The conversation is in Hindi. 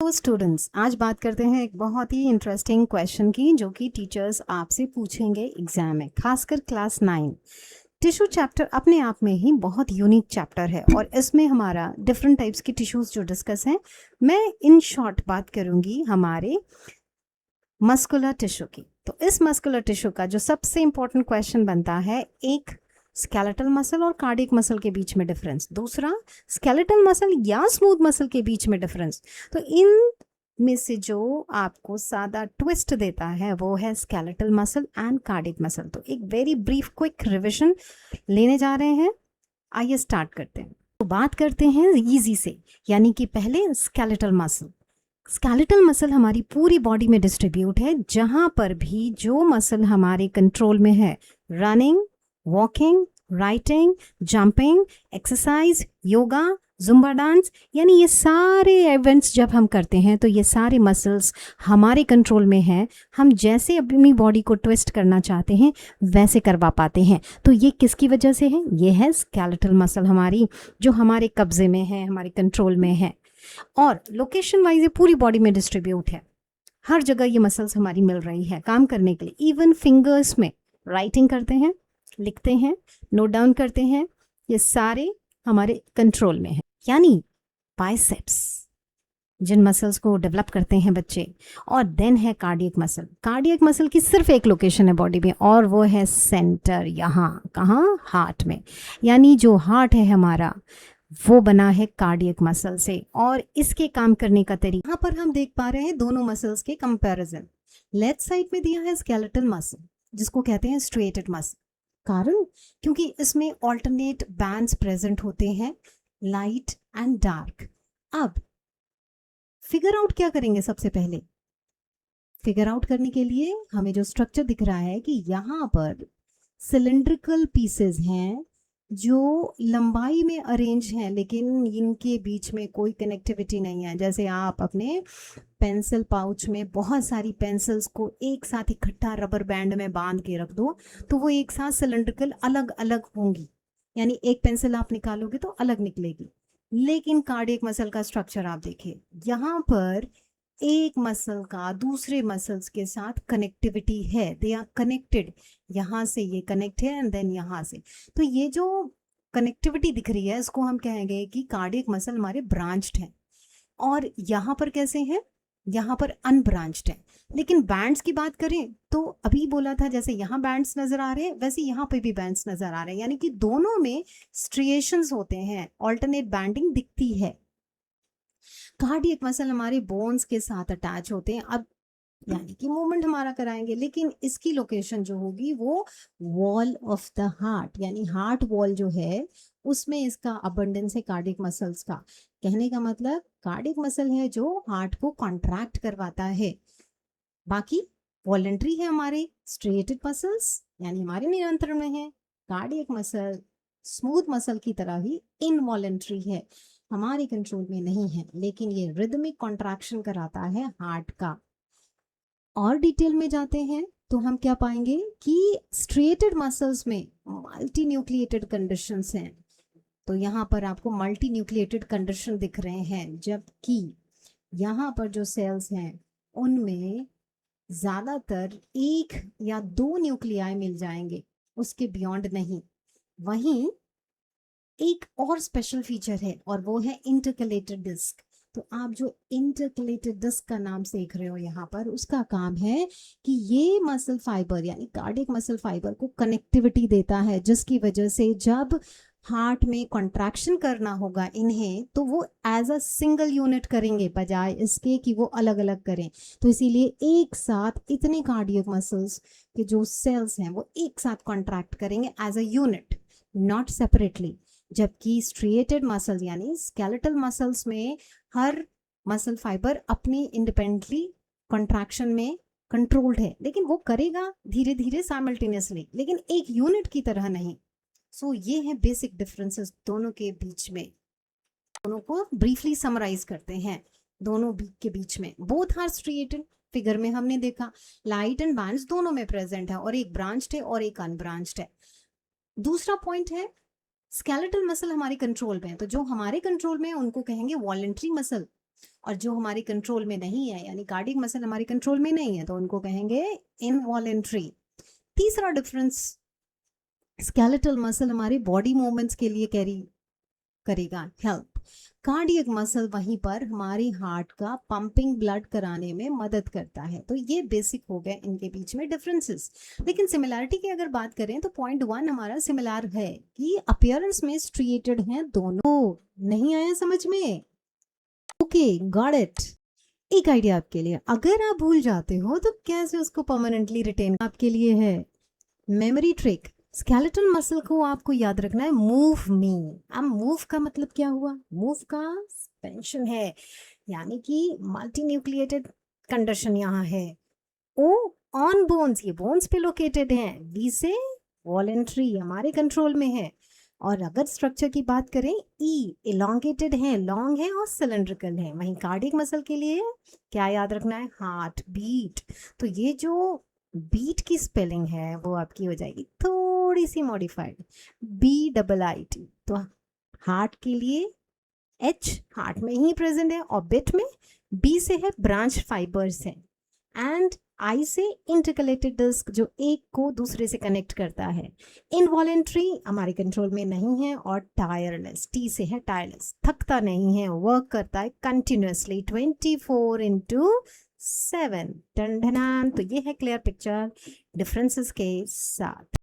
तो स्टूडेंट्स, आज बात करते हैं एक बहुत ही इंटरेस्टिंग क्वेश्चन की जो कि टीचर्स आपसे पूछेंगे एग्जाम में, खासकर क्लास 9। टिश्यू चैप्टर अपने आप में ही बहुत यूनिक चैप्टर है और इसमें हमारा डिफरेंट टाइप्स की टिश्यूज जो डिस्कस हैं। मैं इन शॉर्ट बात करूंगी हमारे मस्कुलर टिश्यू की। तो इस मस्कुलर टिश्यू का जो सबसे इंपॉर्टेंट क्वेश्चन बनता है, एक स्केलेटल मसल और कार्डियक मसल के बीच में डिफरेंस, दूसरा स्केलेटल मसल या स्मूथ मसल के बीच में डिफरेंस। तो इन में से जो आपको सादा ट्विस्ट देता है वो है skeletal muscle and cardiac muscle. तो एक वेरी ब्रीफ क्विक रिविजन लेने जा रहे हैं। आइए स्टार्ट करते हैं। तो बात करते हैं इजी से, यानी कि पहले स्केलेटल मसल। स्केलेटल मसल हमारी पूरी बॉडी में डिस्ट्रीब्यूट है। जहां पर भी जो मसल हमारे कंट्रोल में है, running, walking, writing, jumping, exercise, yoga, Zumba dance, यानी ये सारे इवेंट्स जब हम करते हैं तो ये सारे मसल्स हमारे कंट्रोल में हैं। हम जैसे अपनी बॉडी को ट्विस्ट करना चाहते हैं वैसे करवा पाते हैं। तो ये किसकी वजह से है? ये है स्केलेटल मसल हमारी, जो हमारे कब्जे में है, हमारे कंट्रोल में है। और लोकेशन वाइज ये पूरी बॉडी में डिस्ट्रीब्यूट है। हर जगह ये मसल्स हमारी मिल रही है काम करने के लिए। इवन फिंगर्स में राइटिंग करते हैं, लिखते हैं, नोट डाउन करते हैं, ये सारे हमारे कंट्रोल में है। यानी बाइसेप्स, जिन मसल्स को डेवलप करते हैं बच्चे। और देन है कार्डियक मसल। कार्डियक मसल की सिर्फ एक लोकेशन है बॉडी में और वो है सेंटर, यहाँ कहाँ? हार्ट में। यानी जो हार्ट है हमारा वो बना है कार्डियक मसल से। और इसके काम करने का तरीका यहाँ पर हम देख पा रहे हैं दोनों मसल्स के कंपैरिजन। लेफ्ट साइड में दिया है स्केलेटल मसल, जिसको कहते हैं स्ट्रेटेड मसल। कारण क्योंकि इसमें ऑल्टरनेट बैंड्स प्रेजेंट होते हैं, लाइट एंड डार्क। अब फिगर आउट क्या करेंगे? सबसे पहले फिगर आउट करने के लिए हमें जो स्ट्रक्चर दिख रहा है कि यहाँ पर सिलिंड्रिकल पीसेस हैं जो लंबाई में अरेंज हैं, लेकिन इनके बीच में कोई कनेक्टिविटी नहीं है। जैसे आप अपने पेंसिल पाउच में बहुत सारी पेंसिल्स को एक साथ इकट्ठा रबर बैंड में बांध के रख दो तो वो एक साथ सिलिंड्रिकल अलग अलग होंगी, यानी एक पेंसिल आप निकालोगे तो अलग निकलेगी। लेकिन कार्डियक मसल का स्ट्रक्चर आप देखिए, यहाँ पर एक मसल का दूसरे मसल्स के साथ कनेक्टिविटी है, दे आर कनेक्टेड। यहाँ से ये कनेक्ट है एंड देन यहाँ से। तो ये जो कनेक्टिविटी दिख रही है इसको हम कहेंगे कि कार्डियक मसल हमारे ब्रांच्ड है। और यहाँ पर कैसे हैं? यहाँ पर अनब्रांच्ड है। लेकिन बैंड्स की बात करें तो अभी बोला था जैसे यहाँ बैंड्स नजर आ रहे हैं वैसे यहाँ पे भी बैंड्स नजर आ रहे हैं, यानी कि दोनों में स्ट्रिएशंस होते हैं, ऑल्टरनेट बैंडिंग दिखती है। कार्डियक मसल हमारे बोन्स के साथ अटैच होते हैं, अब यानी कि मूवमेंट हमारा कराएंगे, लेकिन इसकी लोकेशन जो होगी वो वॉल ऑफ द हार्ट, यानी हार्ट वॉल जो है उसमें इसका अबंडेंस है कार्डियक मसल्स का। कहने का मतलब कार्डियक मसल है जो हार्ट को कॉन्ट्रैक्ट करवाता है। बाकी वॉलेंट्री है हमारे स्ट्रेटेड मसल्स, यानी हमारे नियंत्रण में है। कार्डियक मसल स्मूथ मसल की तरह ही इनवॉलेंट्री है, हमारे कंट्रोल में नहीं है, लेकिन ये रिदमिक कॉन्ट्रैक्शन कराता है हार्ट का। और डिटेल में जाते हैं तो हम क्या पाएंगे कि स्ट्रेटेड मसल्स में मल्टी न्यूक्लिएटेड कंडीशंस हैं। तो यहाँ पर आपको मल्टी न्यूक्लिएटेड कंडीशन दिख रहे हैं, जबकि यहाँ पर जो सेल्स हैं उनमें ज्यादातर एक या दो न्यूक्लियाई मिल जाएंगे, उसके बियॉन्ड नहीं। वहीं एक और स्पेशल फीचर है और वो है इंटरकलेटेड डिस्क। तो आप जो इंटरकलेटेड डिस्क का नाम देख रहे हो यहाँ पर, उसका काम है कि ये मसल फाइबर यानी कार्डियक मसल फाइबर को कनेक्टिविटी देता है, जिसकी वजह से जब हार्ट में कॉन्ट्रैक्शन करना होगा इन्हें तो वो एज अ सिंगल यूनिट करेंगे, बजाय इसके कि वो अलग अलग करें। तो इसीलिए एक साथ इतने कार्डियक मसल्स के जो सेल्स हैं वो एक साथ कॉन्ट्रैक्ट करेंगे as a unit, not separately. जबकि स्ट्रिएटेड मसल्स यानी स्केलेटल मसल्स में हर मसल फाइबर अपनी इंडिपेंडेंटली कॉन्ट्रैक्शन में कंट्रोल्ड है, लेकिन वो करेगा धीरे धीरे साइमल्टेनियसली, लेकिन एक यूनिट की तरह नहीं। सो ये है बेसिक डिफरेंसेस दोनों के बीच में। दोनों को ब्रीफली समराइज करते हैं। दोनों के बीच में बोथ आर स्ट्रिएटेड, फिगर में हमने देखा लाइट एंड बैंड्स दोनों में प्रेजेंट है, और एक ब्रांच्ड है और एक अनब्रांच्ड है। दूसरा पॉइंट है स्केलेटल मसल हमारे कंट्रोल में है, तो जो हमारे कंट्रोल में है उनको कहेंगे वॉलेंट्री मसल, और जो हमारे कंट्रोल में नहीं है, यानी कार्डियक मसल हमारे कंट्रोल में नहीं है, तो उनको कहेंगे इनवॉलेंट्री। तीसरा डिफरेंस, स्केलेटल मसल हमारे बॉडी मूवमेंट्स के लिए कैरी करेगा हेल्प। कार्डियक मसल वहीं पर हमारी हार्ट का पंपिंग ब्लड कराने में मदद करता है। तो ये बेसिक हो गए इनके बीच में डिफरेंसेस। लेकिन सिमिलैरिटी की अगर बात करें तो पॉइंट 1 हमारा सिमिलर है कि अपीयरेंस में स्ट्रिएटेड हैं दोनों। नहीं आया समझ में? Okay, got it. एक आइडिया आपके लिए, अगर आप भूल जाते हो तो कैसे उसको परमानेंटली रिटेन आपके लिए है मेमोरी ट्रिक। स्केलेटल मसल को आपको याद रखना है मूव मी। अब मूव का मतलब क्या हुआ? मूव का सस्पेंशन है, यानी कि मल्टी न्यूक्लिएटेड कंडीशन यहाँ है। ओ ऑन बोन्स, ये बोन्स पे लोकेटेड हैं। वी से वॉलेंट्री, हमारे कंट्रोल में है। और अगर स्ट्रक्चर की बात करें, ई इलोंगेटेड है, लॉन्ग है और सिलेंड्रिकल है। वहीं कार्डियक मसल के लिए क्या याद रखना है? Heart beat. तो ये जो बीट की स्पेलिंग है वो आपकी हो जाएगी थोड़ी सी मॉडिफाइड, BIIT। तो हार्ट के लिए H हार्ट में ही प्रेजेंट है, और बिट में B से है ब्रांच फाइबर्स है, एंड I से इंटरकलेटेड डिस्क जो एक को दूसरे से कनेक्ट करता है। इनवॉलेंट्री हमारे कंट्रोल में नहीं है, और टायरलेस, T से है टायरलेस, थकता नहीं है, वर्क करता है कंटिन्यूसली 24/7। टन तो ये है क्लियर पिक्चर डिफरेंसेस के साथ।